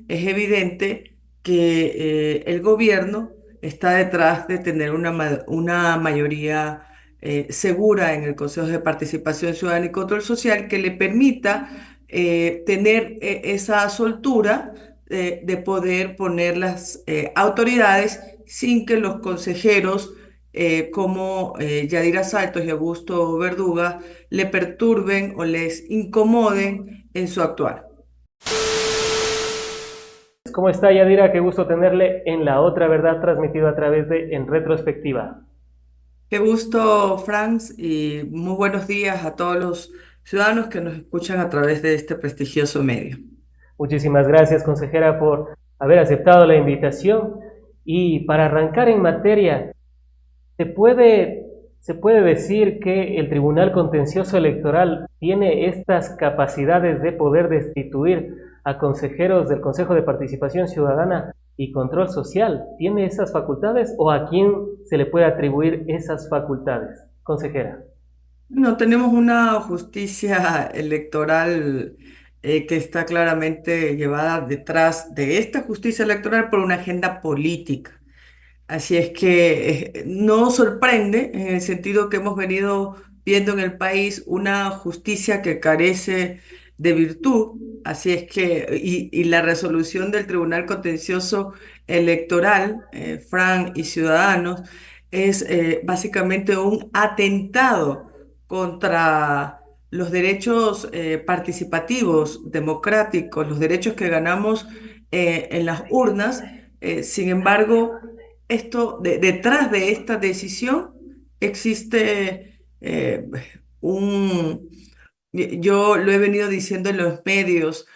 es evidente que el gobierno está detrás de tener una mayoría segura en el Consejo de Participación Ciudadana y Control Social que le permita tener esa soltura de poder poner las autoridades sin que los consejeros como Yadira Saltos y Augusto Verduga le perturben o les incomoden en su actuar. ¿Cómo está, Yadira? Qué gusto tenerle en La Otra Verdad, transmitido a través de En Retrospectiva. Qué gusto, Franz, y muy buenos días a todos los ciudadanos que nos escuchan a través de este prestigioso medio. Muchísimas gracias, consejera, por haber aceptado la invitación. Y para arrancar en materia, ¿se puede, se puede decir que el Tribunal Contencioso Electoral tiene estas capacidades de poder destituir a consejeros del Consejo de Participación Ciudadana y Control Social? ¿Tiene esas facultades o a quién se le puede atribuir esas facultades, consejera? No, tenemos una justicia electoral que está claramente llevada detrás de esta justicia electoral por una agenda política. Así es que no sorprende en el sentido que hemos venido viendo en el país una justicia que carece de virtud. Así es que, y la resolución del Tribunal Contencioso Electoral, Fran y Ciudadanos, es básicamente un atentado contra los derechos participativos, democráticos, los derechos que ganamos en las urnas. Sin embargo, detrás de esta decisión existe un, yo lo he venido diciendo en los medios,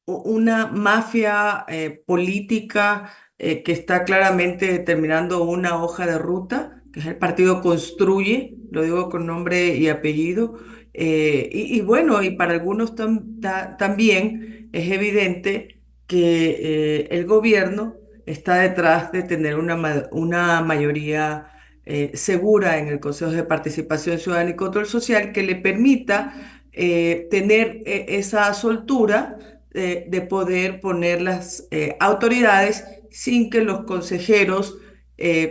una mafia política que está claramente determinando una hoja de ruta, que es el partido Construye, lo digo con nombre y apellido, y bueno, y para algunos también es evidente que el gobierno está detrás de tener una mayoría segura en el Consejo de Participación Ciudadana y Control Social que le permita tener esa soltura de poder poner las autoridades sin que los consejeros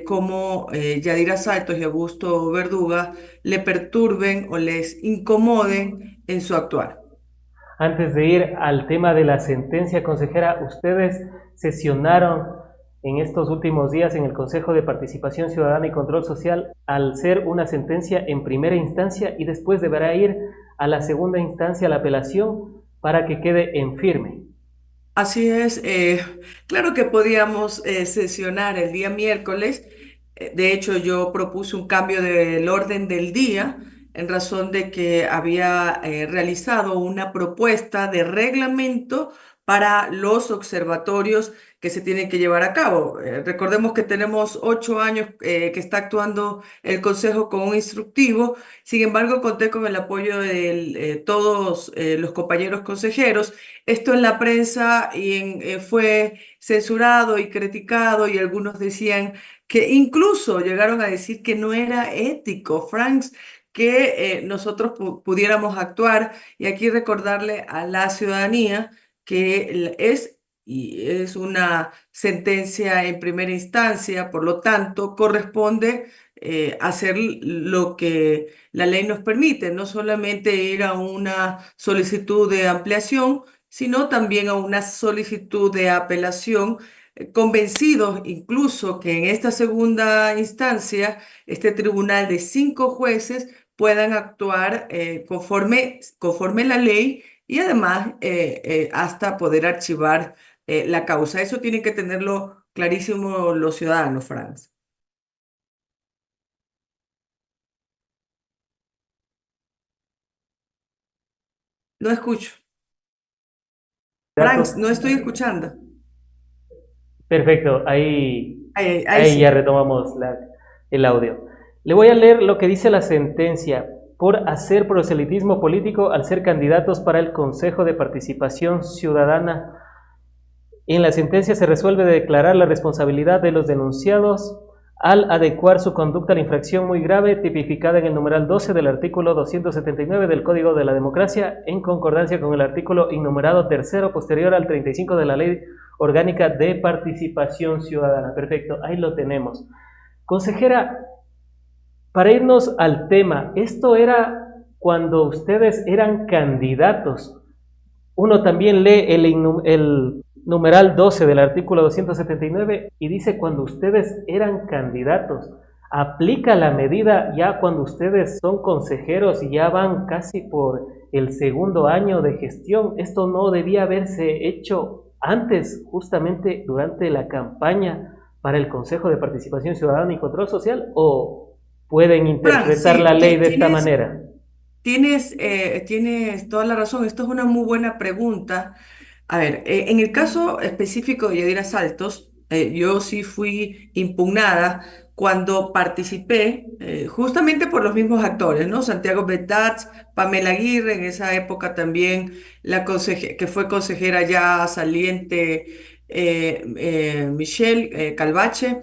como Yadira Saltos y Augusto Verduga le perturben o les incomoden en su actuar. Antes de ir al tema de la sentencia, consejera, ustedes sesionaron en estos últimos días en el Consejo de Participación Ciudadana y Control Social al ser una sentencia en primera instancia y después deberá ir a la segunda instancia, la apelación, para que quede en firme. Así es, claro que podíamos sesionar el día miércoles. De hecho, yo propuse un cambio del orden del día en razón de que había realizado una propuesta de reglamento para los observatorios que se tienen que llevar a cabo. Recordemos que tenemos 8 años que está actuando el Consejo con un instructivo. Sin embargo, conté con el apoyo de todos los compañeros consejeros. Esto en la prensa fue censurado y criticado y algunos decían que incluso llegaron a decir que no era ético, Franks, que nosotros pudiéramos actuar y aquí recordarle a la ciudadanía que es una sentencia en primera instancia, por lo tanto corresponde hacer lo que la ley nos permite, no solamente ir a una solicitud de ampliación, sino también a una solicitud de apelación, convencidos incluso que en esta segunda instancia, este tribunal de 5 jueces puedan actuar conforme la ley y además hasta poder archivar la causa. Eso tienen que tenerlo clarísimo los ciudadanos, Franz. No escucho. Datos. Franz, no estoy escuchando. Perfecto, ahí, Ahí ahí ya sí. retomamos el audio. Le voy a leer lo que dice la sentencia por hacer proselitismo político al ser candidatos para el Consejo de Participación Ciudadana. En la sentencia se resuelve declarar la responsabilidad de los denunciados al adecuar su conducta a la infracción muy grave tipificada en el numeral 12 del artículo 279 del Código de la Democracia en concordancia con el artículo innumerado tercero posterior al 35 de la Ley Orgánica de Participación Ciudadana. Perfecto, ahí lo tenemos. Consejera, para irnos al tema, esto era cuando ustedes eran candidatos. Uno también lee el numeral 12 del artículo 279 y dice cuando ustedes eran candidatos. Aplica la medida ya cuando ustedes son consejeros y ya van casi por el segundo año de gestión. Esto no debía haberse hecho antes, justamente durante la campaña para el Consejo de Participación Ciudadana y Control Social, o pueden Fran, interpretar la sí, ley de esta manera. tienes toda la razón. Esto es una muy buena pregunta. A ver, en el caso específico de Yadira Saltos, yo sí fui impugnada cuando participé, justamente por los mismos actores, ¿no? Santiago Betats, Pamela Aguirre, en esa época también que fue consejera ya saliente, Michelle Calvache.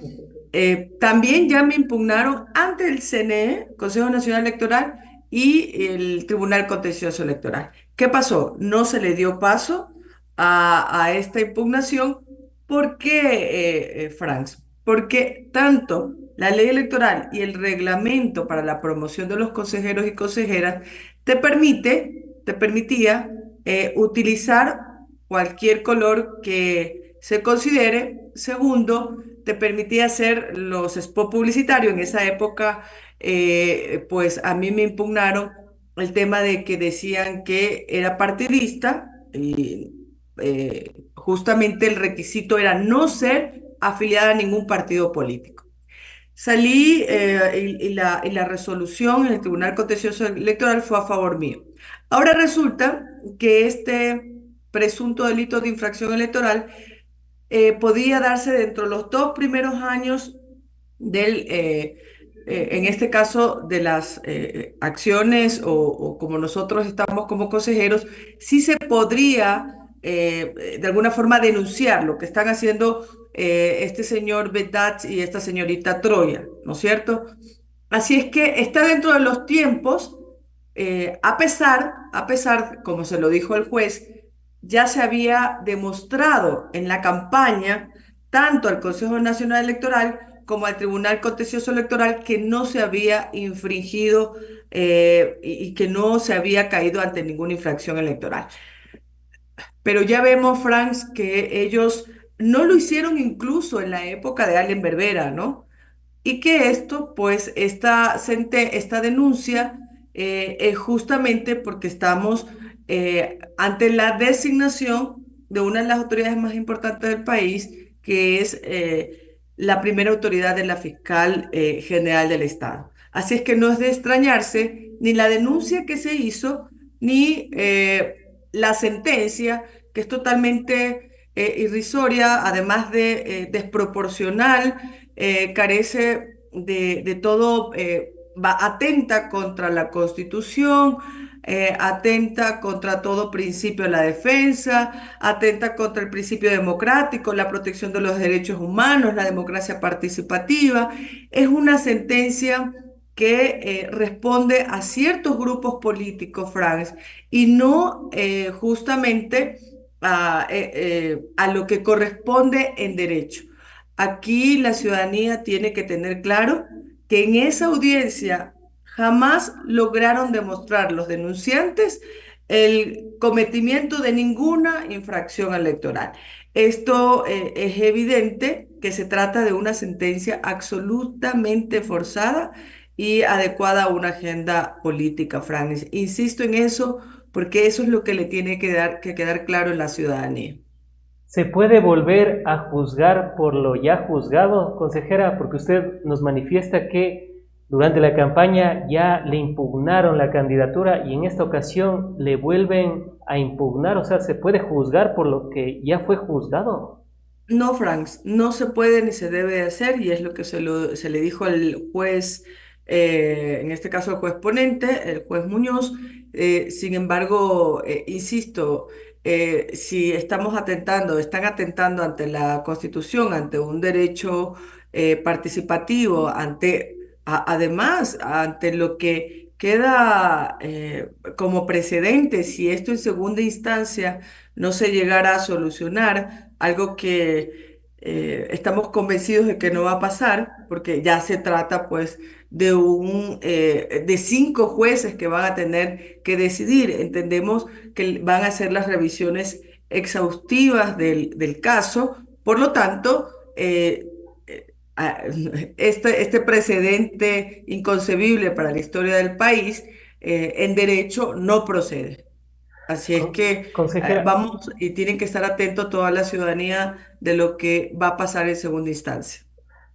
También ya me impugnaron ante el CNE, Consejo Nacional Electoral, y el Tribunal Contencioso Electoral. ¿Qué pasó? No se le dio paso a esta impugnación. ¿Por qué, Franz? Porque tanto la ley electoral y el reglamento para la promoción de los consejeros y consejeras te permitía utilizar cualquier color que se considere. Segundo, te permitía hacer los spots publicitarios. En esa época, pues a mí me impugnaron el tema de que decían que era partidista y justamente el requisito era no ser afiliada a ningún partido político. Salí y la resolución en el Tribunal Contencioso Electoral fue a favor mío. Ahora resulta que este presunto delito de infracción electoral podía darse dentro de los 2 primeros años en este caso, de las acciones o como nosotros estamos como consejeros, sí se podría de alguna forma denunciar lo que están haciendo este señor Bedat y esta señorita Troya, ¿no es cierto? Así es que está dentro de los tiempos, a pesar, como se lo dijo el juez, ya se había demostrado en la campaña, tanto al Consejo Nacional Electoral como al Tribunal Contencioso Electoral, que no se había infringido y que no se había caído ante ninguna infracción electoral. Pero ya vemos, Franz, que ellos no lo hicieron incluso en la época de Allen Berbera, ¿no? Y que esto, pues, esta denuncia es justamente porque estamos ante la designación de una de las autoridades más importantes del país, que es la primera autoridad de la fiscal general del Estado. Así es que no es de extrañarse ni la denuncia que se hizo, ni la sentencia, que es totalmente irrisoria, además de desproporcional, carece de todo, atenta contra la Constitución, atenta contra todo principio de la defensa, atenta contra el principio democrático, la protección de los derechos humanos, la democracia participativa. Es una sentencia que responde a ciertos grupos políticos, Franz, y no justamente a lo que corresponde en derecho. Aquí la ciudadanía tiene que tener claro que en esa audiencia jamás lograron demostrar los denunciantes el cometimiento de ninguna infracción electoral. Esto es evidente que se trata de una sentencia absolutamente forzada y adecuada a una agenda política, Francis. Insisto en eso porque eso es lo que le tiene que quedar claro en la ciudadanía. ¿Se puede volver a juzgar por lo ya juzgado, consejera? Porque usted nos manifiesta que durante la campaña ya le impugnaron la candidatura y en esta ocasión le vuelven a impugnar, o sea, ¿se puede juzgar por lo que ya fue juzgado? No, Franks, no se puede ni se debe hacer y es lo que se le dijo al juez, en este caso el juez ponente, el juez Muñoz. Sin embargo, insisto, si están atentando ante la Constitución, ante un derecho participativo, además, ante lo que queda como precedente, si esto en segunda instancia no se llegara a solucionar, algo que estamos convencidos de que no va a pasar, porque ya se trata pues de 5 jueces que van a tener que decidir. Entendemos que van a hacer las revisiones exhaustivas del caso, por lo tanto, este precedente inconcebible para la historia del país en derecho no procede. Así es que Consejera, vamos y tienen que estar atentos toda la ciudadanía de lo que va a pasar en segunda instancia.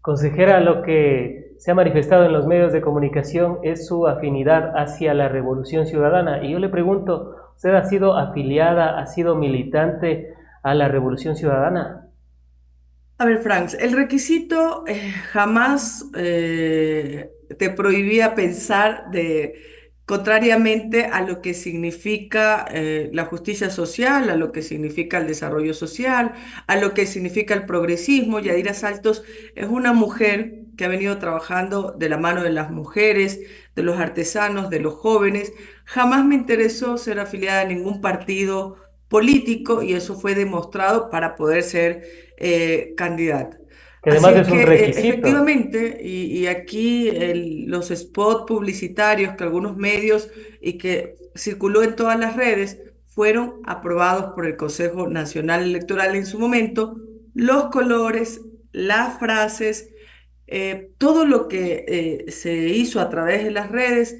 consejera, lo que se ha manifestado en los medios de comunicación es su afinidad hacia la Revolución Ciudadana. Y yo le pregunto, ¿usted ha sido afiliada, ha sido militante a la Revolución Ciudadana? A ver, Franz, el requisito jamás te prohibía pensar contrariamente a lo que significa la justicia social, a lo que significa el desarrollo social, a lo que significa el progresismo. Yadira Saltos es una mujer que ha venido trabajando de la mano de las mujeres, de los artesanos, de los jóvenes. Jamás me interesó ser afiliada a ningún partido político y eso fue demostrado para poder ser candidata. Que Así además es es un que requisito. efectivamente, y aquí los spots publicitarios que algunos medios y que circuló en todas las redes fueron aprobados por el Consejo Nacional Electoral en su momento, los colores, las frases, todo lo que se hizo a través de las redes.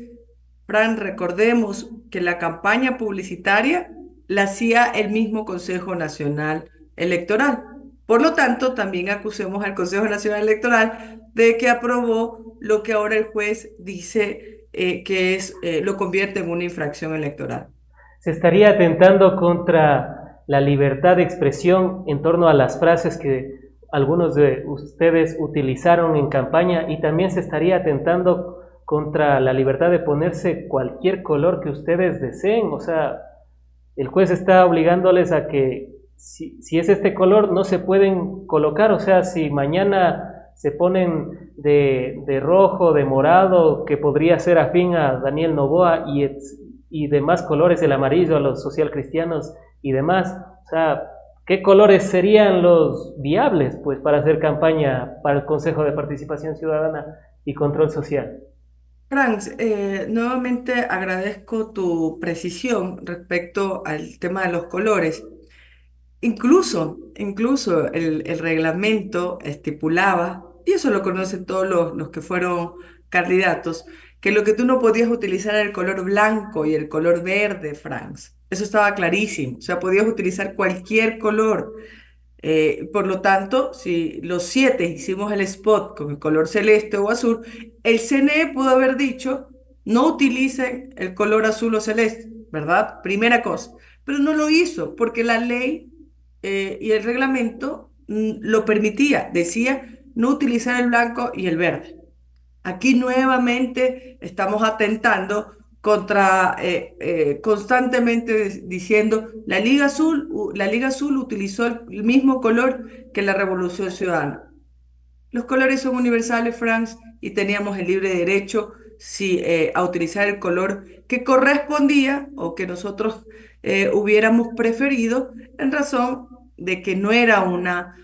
Fran, recordemos que la campaña publicitaria la hacía el mismo Consejo Nacional Electoral. Por lo tanto, también acusemos al Consejo Nacional Electoral de que aprobó lo que ahora el juez dice que lo convierte en una infracción electoral. Se estaría atentando contra la libertad de expresión en torno a las frases que algunos de ustedes utilizaron en campaña y también se estaría atentando contra la libertad de ponerse cualquier color que ustedes deseen. O sea, el juez está obligándoles a que si es este color no se pueden colocar. O sea, si mañana se ponen de rojo, de morado, que podría ser afín a Daniel Noboa y demás colores, el amarillo a los socialcristianos y demás. O sea, ¿qué colores serían los viables pues para hacer campaña para el Consejo de Participación Ciudadana y Control Social? Franz, nuevamente agradezco tu precisión respecto al tema de los colores. Incluso el reglamento estipulaba, y eso lo conocen todos los que fueron candidatos, que lo que tú no podías utilizar era el color blanco y el color verde, Franz. Eso estaba clarísimo. O sea, podías utilizar cualquier color. Por lo tanto, si los 7 hicimos el spot con el color celeste o azul, el CNE pudo haber dicho, no utilicen el color azul o celeste, ¿verdad? Primera cosa. Pero no lo hizo porque la ley y el reglamento lo permitía. Decía no utilizar el blanco y el verde. Aquí nuevamente estamos atentando contra constantemente diciendo la Liga Azul utilizó el mismo color que la Revolución Ciudadana. Los colores son universales, Franz, y teníamos el libre derecho a utilizar el color que correspondía o que nosotros hubiéramos preferido en razón de que no era una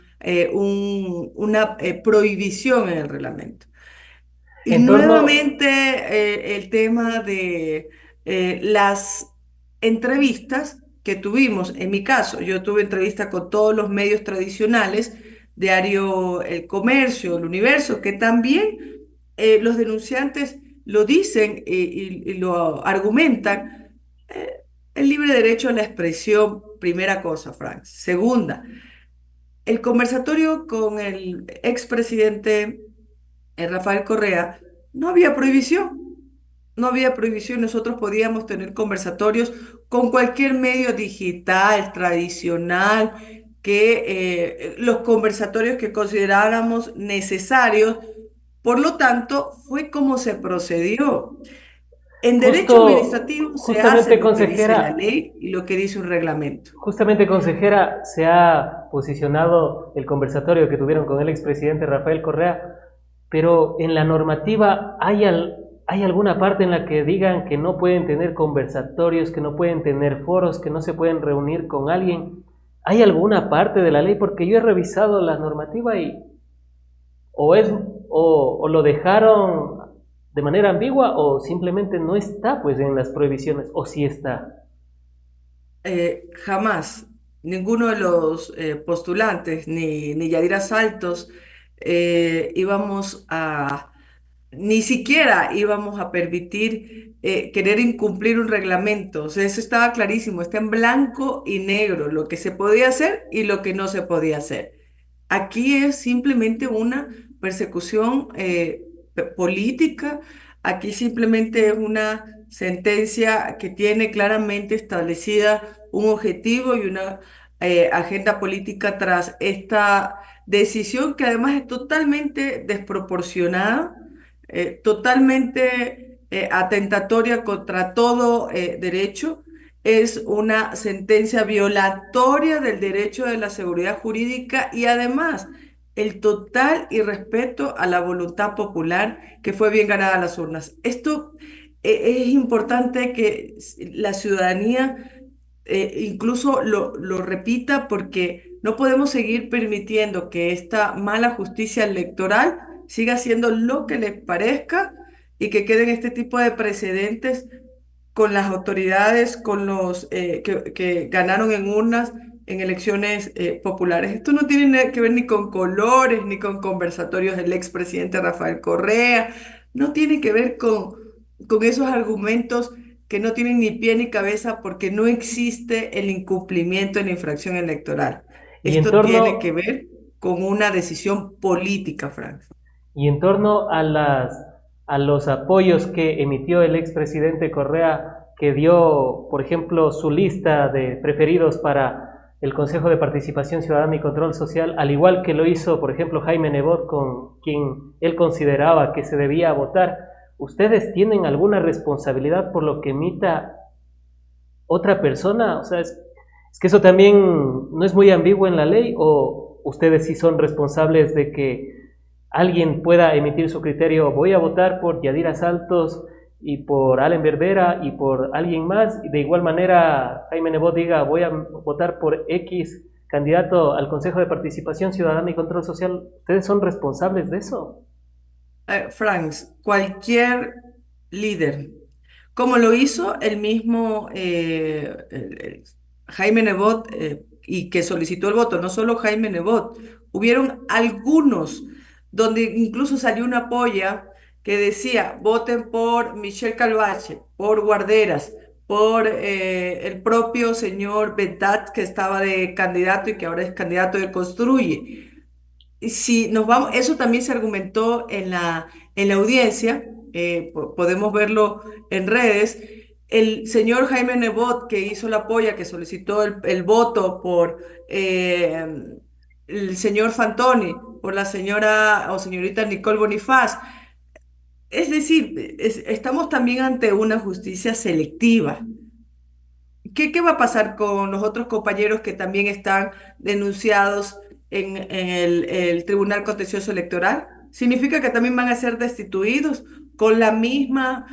prohibición en el reglamento. Y En torno, nuevamente el tema de las entrevistas que tuvimos. En mi caso, yo tuve entrevista con todos los medios tradicionales, Diario El Comercio, El Universo, que también los denunciantes lo dicen y lo argumentan. El libre derecho a la expresión, primera cosa, Frank. Segunda, el conversatorio con el expresidente Rafael Correa, no había prohibición. No había prohibición, nosotros podíamos tener conversatorios con cualquier medio digital, tradicional, los conversatorios que consideráramos necesarios. Por lo tanto, fue como se procedió. En derecho administrativo se hace justamente lo que dice la consejera, ley y lo que dice un reglamento. Justamente, consejera, se ha posicionado el conversatorio que tuvieron con el expresidente Rafael Correa, pero en la normativa ¿hay alguna parte en la que digan que no pueden tener conversatorios, que no pueden tener foros, que no se pueden reunir con alguien? ¿Hay alguna parte de la ley? Porque yo he revisado la normativa y o es o lo dejaron de manera ambigua o simplemente no está pues en las prohibiciones o sí está. Jamás ninguno de los postulantes, ni Yadira Saltos, íbamos a, ni siquiera íbamos a permitir querer incumplir un reglamento. O sea, eso estaba clarísimo, está en blanco y negro, lo que se podía hacer y lo que no se podía hacer. Aquí es simplemente una persecución política, aquí simplemente es una sentencia que tiene claramente establecida un objetivo y una agenda política tras esta decisión que además es totalmente desproporcionada, totalmente atentatoria contra todo derecho. Es una sentencia violatoria del derecho de la seguridad jurídica y además el total irrespeto a la voluntad popular que fue bien ganada a las urnas. Esto es importante que la ciudadanía incluso lo repita porque no podemos seguir permitiendo que esta mala justicia electoral siga haciendo lo que les parezca y que queden este tipo de precedentes con las autoridades, con los que ganaron en urnas en elecciones populares. Esto no tiene nada que ver ni con colores, ni con conversatorios del expresidente Rafael Correa, no tiene que ver con esos argumentos que no tienen ni pie ni cabeza porque no existe el incumplimiento en la infracción electoral. Y en Esto tiene que torno ver con una decisión política, Frank. Y en torno a a los apoyos que emitió el expresidente Correa, que dio, por ejemplo, su lista de preferidos para el Consejo de Participación Ciudadana y Control Social, al igual que lo hizo, por ejemplo, Jaime Nebot, con quien él consideraba que se debía votar, ¿ustedes tienen alguna responsabilidad por lo que emita otra persona? O sea, es que eso también no es muy ambiguo en la ley, o ustedes sí son responsables de que alguien pueda emitir su criterio, voy a votar por Yadira Saltos y por Allen Berbera y por alguien más, y de igual manera Jaime Nebot diga, voy a votar por X candidato al Consejo de Participación Ciudadana y Control Social. ¿Ustedes son responsables de eso? Franks, cualquier líder, como lo hizo el mismo Jaime Nebot y que solicitó el voto, no solo Jaime Nebot, hubieron algunos donde incluso salió una polla que decía, voten por Michelle Calvache, por Guarderas, por el propio señor Bedat que estaba de candidato y que ahora es candidato de Construye. Y si nos vamos, eso también se argumentó en la audiencia, podemos verlo en redes. El señor Jaime Nebot, que hizo la polla, que solicitó el voto por el señor Fantoni, por la señora o señorita Nicole Bonifaz. Es decir, estamos también ante una justicia selectiva. ¿Qué va a pasar con los otros compañeros que también están denunciados en el Tribunal Contencioso Electoral? ¿Significa que también van a ser destituidos con la misma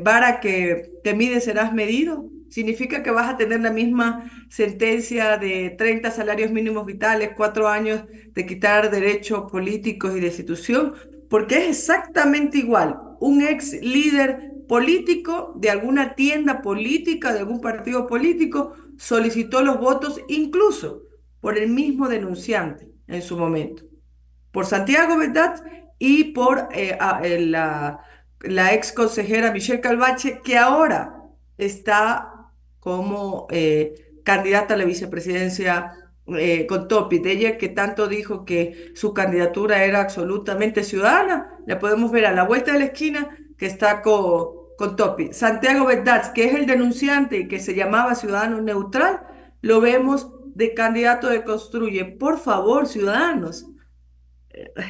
vara que te mide serás medido? ¿Significa que vas a tener la misma sentencia de 30 salarios mínimos vitales, 4 años de quitar derechos políticos y destitución? Porque es exactamente igual. Un ex líder político de alguna tienda política, de algún partido político, solicitó los votos incluso por el mismo denunciante en su momento, por Santiago, ¿verdad? Y por la ex consejera Michelle Calvache, que ahora está como candidata a la vicepresidencia con Topic. De ella que tanto dijo que su candidatura era absolutamente ciudadana, la podemos ver a la vuelta de la esquina que está con Topic. Santiago Verdad, que es el denunciante y que se llamaba ciudadano neutral, lo vemos de candidato de Construye. Por favor, ciudadanos.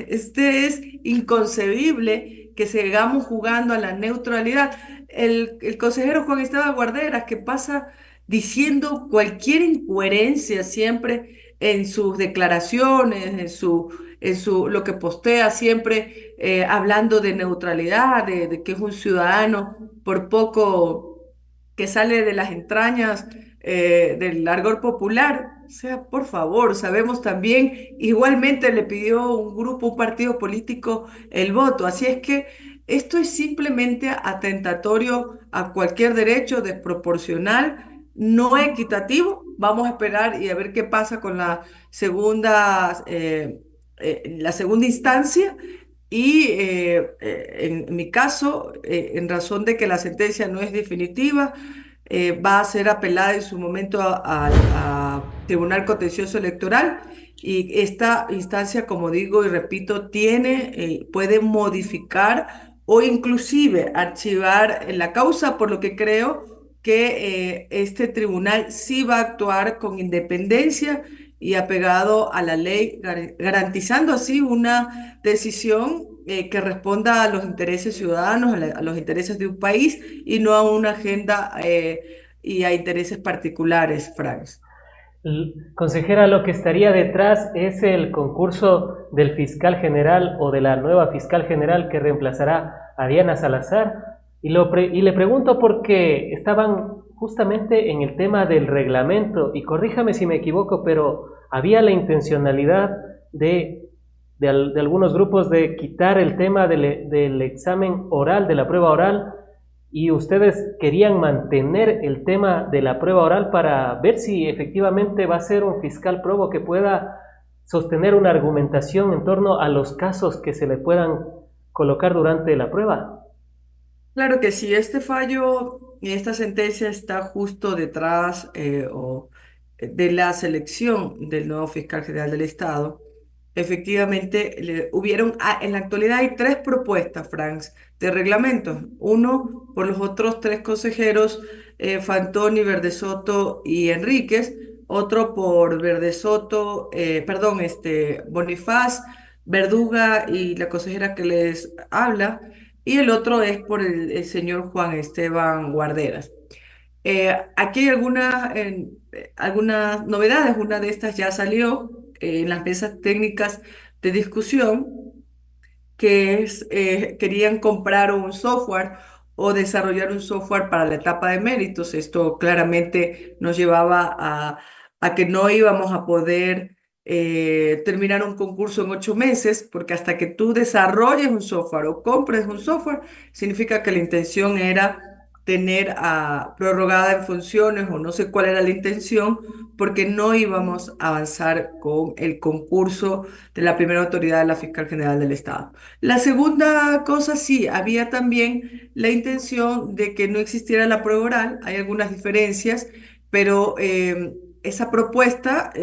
Este es inconcebible que sigamos jugando a la neutralidad. El consejero Juan Esteban Guarderas, que pasa diciendo cualquier incoherencia siempre, en sus declaraciones, lo que postea siempre hablando de neutralidad, de que es un ciudadano por poco que sale de las entrañas del largor popular. O sea, por favor, sabemos también, igualmente le pidió un grupo, un partido político el voto. Así es que esto es simplemente atentatorio a cualquier derecho, desproporcional, no equitativo. Vamos a esperar y a ver qué pasa con la segunda instancia. Y en mi caso, en razón de que la sentencia no es definitiva, va a ser apelada en su momento a Tribunal Contencioso Electoral y esta instancia, como digo y repito, puede modificar o inclusive archivar la causa, por lo que creo que este tribunal sí va a actuar con independencia y apegado a la ley, garantizando así una decisión que responda a los intereses ciudadanos, a los intereses de un país y no a una agenda y a intereses particulares, Franz. Consejera, lo que estaría detrás es el concurso del fiscal general o de la nueva fiscal general que reemplazará a Diana Salazar. Y le pregunto porque estaban justamente en el tema del reglamento, y corríjame si me equivoco, pero había la intencionalidad de algunos grupos de quitar el tema del examen oral, de la prueba oral, y ustedes querían mantener el tema de la prueba oral para ver si efectivamente va a ser un fiscal probo que pueda sostener una argumentación en torno a los casos que se le puedan colocar durante la prueba. Claro que sí, este fallo y esta sentencia está justo detrás de la selección del nuevo fiscal general del Estado. Efectivamente, en la actualidad hay tres propuestas, Franz, de reglamentos. Uno por los otros tres consejeros, Fantoni, Verdesoto y Enríquez. Otro por Verdesoto, perdón, Bonifaz, Verduga y la consejera que les habla y el otro es por el señor Juan Esteban Guarderas. Aquí hay algunas novedades, una de estas ya salió en las mesas técnicas de discusión, querían comprar un software o desarrollar un software para la etapa de méritos. Esto claramente nos llevaba a que no íbamos a poder terminar un concurso en 8 meses, porque hasta que tú desarrolles un software o compres un software, significa que la intención era tener prorrogada en funciones o no sé cuál era la intención, porque no íbamos a avanzar con el concurso de la primera autoridad de la Fiscal General del Estado. La segunda cosa, sí, había también la intención de que no existiera la prueba oral, hay algunas diferencias, pero esa propuesta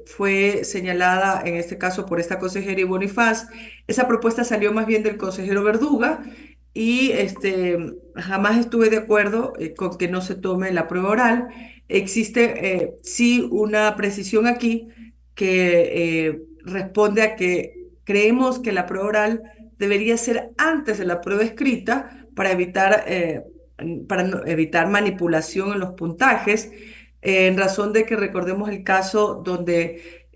fue señalada en este caso por esta consejera y Bonifaz. Esa propuesta salió más bien del consejero Verduga y jamás estuve de acuerdo con que no se tome la prueba oral. Existe sí una precisión aquí que responde a que creemos que la prueba oral debería ser antes de la prueba escrita para evitar manipulación en los puntajes, en razón de que recordemos el caso donde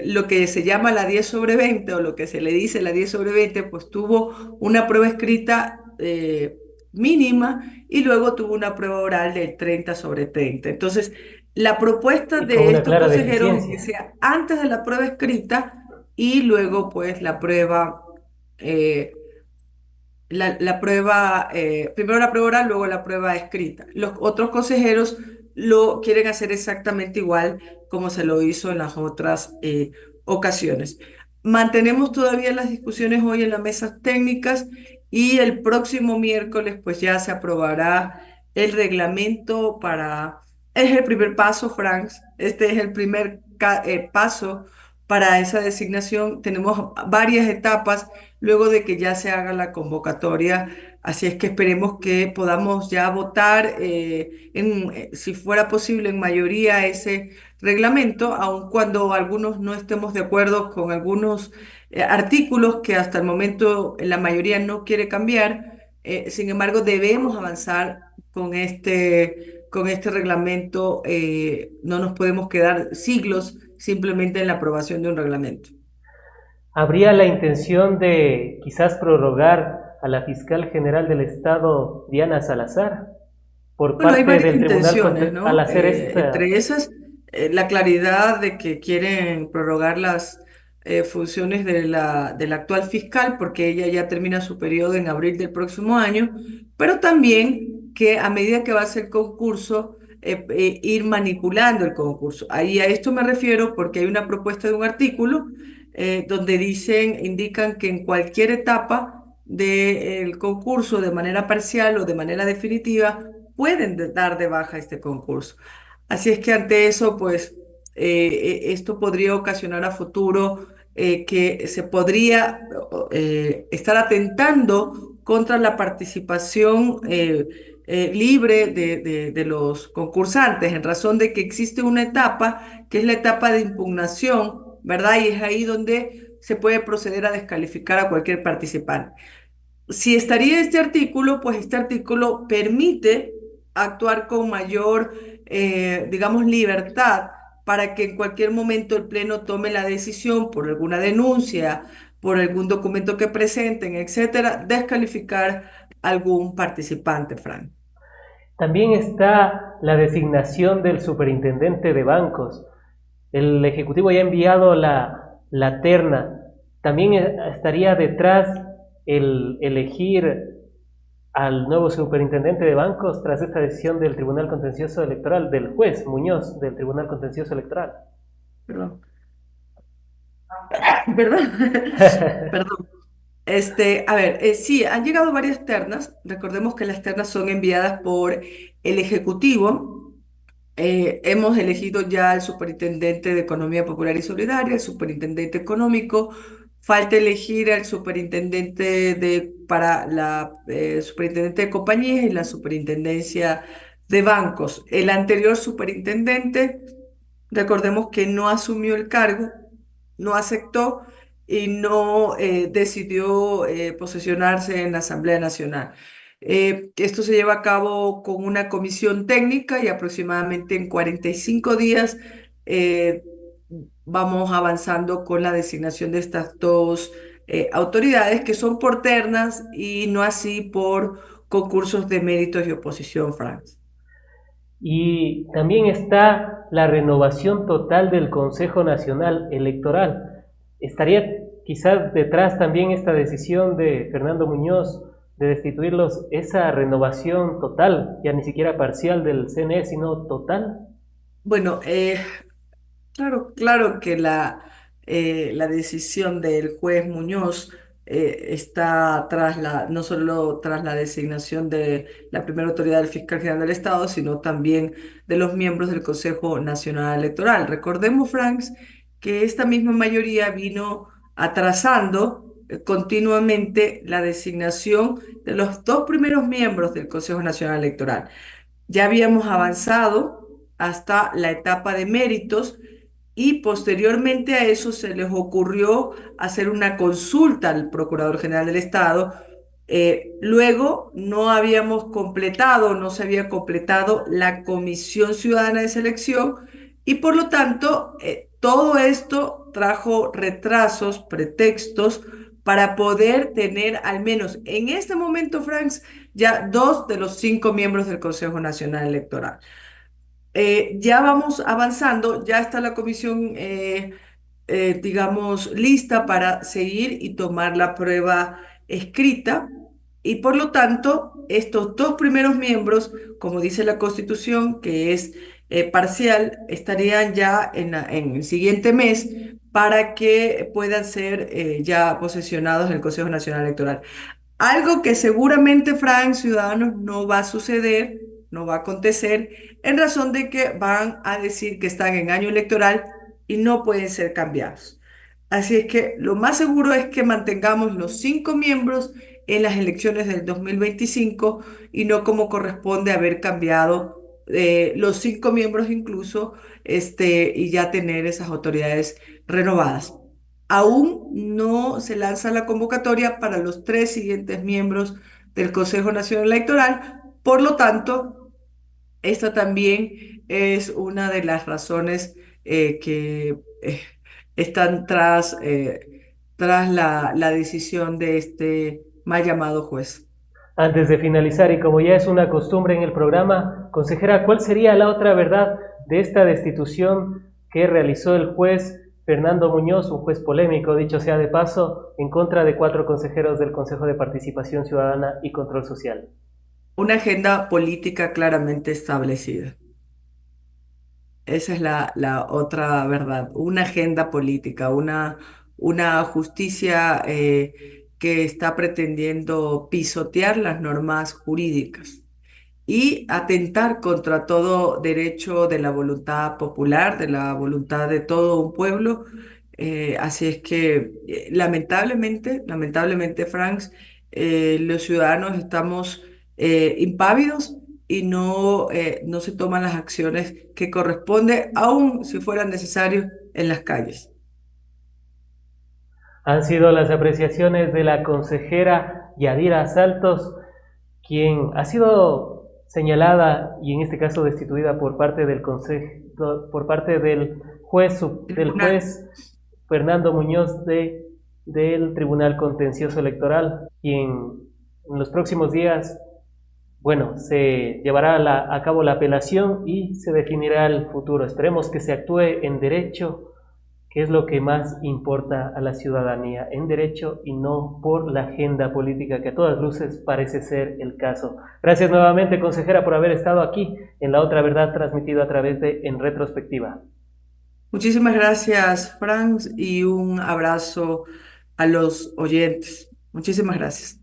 lo que se llama la 10 sobre 20 o lo que se le dice la 10 sobre 20 pues tuvo una prueba escrita mínima y luego tuvo una prueba oral del 30 sobre 30. Entonces, la propuesta Y con de una estos clara consejeros es que deficiencia. sea antes de la prueba escrita y luego pues eh, primero la prueba oral, luego la prueba escrita. Los otros consejeros lo quieren hacer exactamente igual como se lo hizo en las otras ocasiones. Mantenemos todavía las discusiones hoy en las mesas técnicas y el próximo miércoles pues ya se aprobará el reglamento para... Es el primer paso, Franz. Este es el primer paso para esa designación. Tenemos varias etapas luego de que ya se haga la convocatoria. Así es que esperemos que podamos ya votar, si fuera posible, en mayoría ese reglamento, aun cuando algunos no estemos de acuerdo con algunos artículos que hasta el momento la mayoría no quiere cambiar. Sin embargo, debemos avanzar con con este reglamento no nos podemos quedar siglos simplemente en la aprobación de un reglamento. ¿Habría la intención de quizás prorrogar a la fiscal general del Estado, Diana Salazar, por Bueno, hay parte varias del tribunal intenciones, al ¿no? hacer esta? Entre esas, la claridad de que quieren prorrogar las funciones de la actual fiscal, porque ella ya termina su periodo en abril del próximo año, pero también que a medida que va a ser concurso, ir manipulando el concurso. Ahí a esto me refiero porque hay una propuesta de un artículo donde dicen, indican que en cualquier etapa del concurso, de manera parcial o de manera definitiva, pueden dar de baja este concurso. Así es que ante eso, pues, esto podría ocasionar a futuro que se podría estar atentando contra la participación libre de los concursantes, en razón de que existe una etapa que es la etapa de impugnación, ¿verdad? Y es ahí donde se puede proceder a descalificar a cualquier participante. Si estaría este artículo, pues este artículo permite actuar con mayor, digamos, libertad para que en cualquier momento el Pleno tome la decisión por alguna denuncia, por algún documento que presenten, etcétera, descalificar algún participante, Frank. También está la designación del superintendente de bancos. El Ejecutivo ya ha enviado la terna. También estaría detrás el elegir al nuevo superintendente de bancos tras esta decisión del Tribunal Contencioso Electoral, del juez Muñoz del Tribunal Contencioso Electoral. Perdón. Perdón. Perdón. A ver, sí, han llegado varias ternas. Recordemos que las ternas son enviadas por el Ejecutivo. Hemos elegido ya al superintendente de Economía Popular y Solidaria, el superintendente económico. Falta elegir al superintendente para la superintendente de compañías y la superintendencia de bancos. El anterior superintendente, recordemos que no asumió el cargo, no aceptó y no decidió posesionarse en la Asamblea Nacional. Esto se lleva a cabo con una comisión técnica y aproximadamente en 45 días eh, vamos avanzando con la designación de estas dos autoridades que son por ternas y no así por concursos de méritos y oposición, Franz. Y también está la renovación total del Consejo Nacional Electoral. ¿Estaría quizás detrás también esta decisión de Fernando Muñoz de destituirlos, esa renovación total, ya ni siquiera parcial del CNE, sino total? Bueno, claro, claro que la decisión del juez Muñoz está no solo tras la designación de la primera autoridad del fiscal general del Estado, sino también de los miembros del Consejo Nacional Electoral. Recordemos, Franks, que esta misma mayoría vino atrasando continuamente la designación de los dos primeros miembros del Consejo Nacional Electoral. Ya habíamos avanzado hasta la etapa de méritos y posteriormente a eso se les ocurrió hacer una consulta al Procurador General del Estado. Luego no habíamos completado, no se había completado la Comisión Ciudadana de Selección y por lo tanto todo esto trajo retrasos, pretextos para poder tener al menos en este momento, Franks, ya dos de los cinco miembros del Consejo Nacional Electoral. Ya vamos avanzando, ya está la comisión, digamos, lista para seguir y tomar la prueba escrita. Y por lo tanto, estos dos primeros miembros, como dice la Constitución, que es parcial, estarían ya en el siguiente mes para que puedan ser ya posesionados en el Consejo Nacional Electoral. Algo que seguramente, Frank, Ciudadanos, no va a suceder, no va a acontecer, en razón de que van a decir que están en año electoral y no pueden ser cambiados. Así es que lo más seguro es que mantengamos los cinco miembros en las elecciones del 2025 y no como corresponde haber cambiado los cinco miembros incluso y ya tener esas autoridades renovadas. Aún no se lanza la convocatoria para los tres siguientes miembros del Consejo Nacional Electoral. Por lo tanto, Esta también es una de las razones que están tras la decisión de este mal llamado juez. Antes de finalizar, y como ya es una costumbre en el programa, consejera, ¿cuál sería la otra verdad de esta destitución que realizó el juez Fernando Muñoz, un juez polémico, dicho sea de paso, en contra de 4 consejeros del Consejo de Participación Ciudadana y Control Social? Una agenda política claramente establecida. Esa es la otra verdad. Una agenda política, una justicia que está pretendiendo pisotear las normas jurídicas y atentar contra todo derecho de la voluntad popular, de la voluntad de todo un pueblo. Así es que lamentablemente, Franks, los ciudadanos estamos impávidos y no se toman las acciones que corresponde, aun si fueran necesarios, en las calles. Han sido las apreciaciones de la consejera Yadira Saltos, quien ha sido señalada y en este caso destituida por parte del consejo, por parte del Tribunal. juez Fernando Muñoz del Tribunal Contencioso Electoral, quien en los próximos días, bueno, se llevará a cabo la apelación y se definirá el futuro. Esperemos que se actúe en derecho, que es lo que más importa a la ciudadanía, en derecho y no por la agenda política, que a todas luces parece ser el caso. Gracias nuevamente, consejera, por haber estado aquí en La Otra Verdad, transmitido a través de En Retrospectiva. Muchísimas gracias, Franks, y un abrazo a los oyentes. Muchísimas gracias.